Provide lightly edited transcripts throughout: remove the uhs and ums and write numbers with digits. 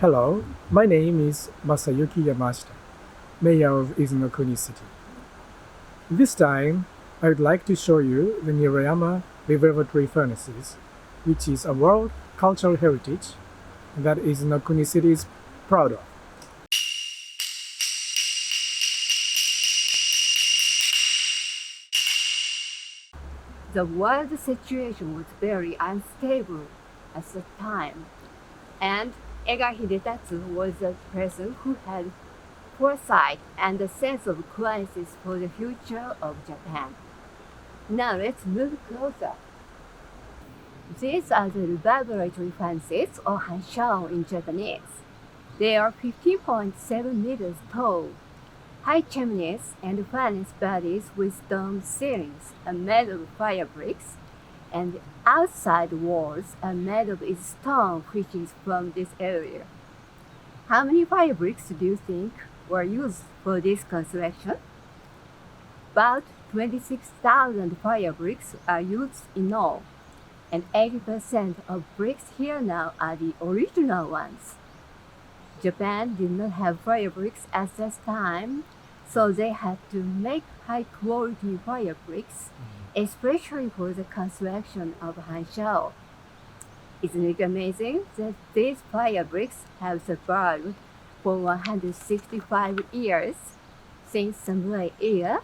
Hello, my name is Masayuki Yamashita, Mayor of Izunokuni City. This time, I would like to show you the Nirayama Reverbertory Furnaces, which is a world cultural heritage that Izunokuni City is proud of. The world situation was very unstable at the time, and Egawa Hidetatsu was a person who had foresight and a sense of crisis for the future of Japan. Now let's move closer. These are the reverberatory furnaces, or hanshao in Japanese. They are 15.7 meters tall. High chimneys and furnace bodies with dome ceilings are made of fire bricks, and the outside walls are made of stone which is from this area. How many fire bricks do you think were used for this construction? About 26,000 fire bricks are used in all, and 80% of bricks here now are the original ones. Japan did not have fire bricks at that time, so they had to make high-quality fire bricks, especially for the construction of hanshao. Isn't it amazing that these fire bricks have survived for 165 years since Samurai era?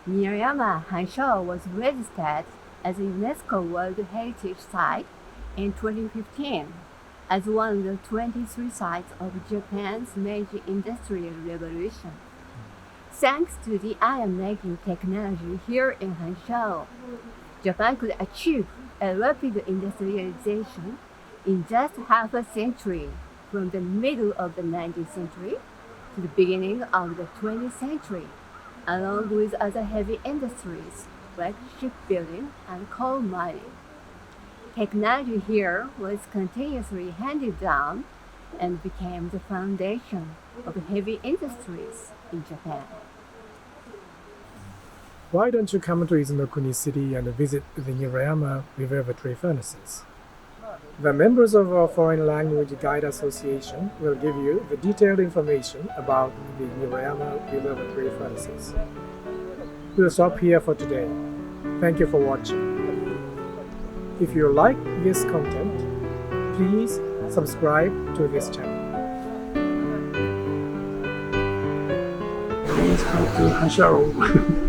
Nirayama hanshao was registered as a UNESCO World Heritage Site in 2015 as one of the 23 sites of Japan's major industrial revolution. Thanks to the iron-making technology here in hanshao, Japan could achieve a rapid industrialization in just half a century, from the middle of the 19th century to the beginning of the 20th century, along with other heavy industries like shipbuilding and coal mining. Technology here was continuously handed down and became the foundation of heavy industries in Japan. Why don't you come to Izunokuni City and visit the Nirayama Reverbertory Furnaces? The members of our Foreign Language Guide Association will give you the detailed information about the Nirayama Reverbertory Furnaces. We'll stop here for today. Thank you for watching. If you like this content, please subscribe to this channel. Please come to hanshao.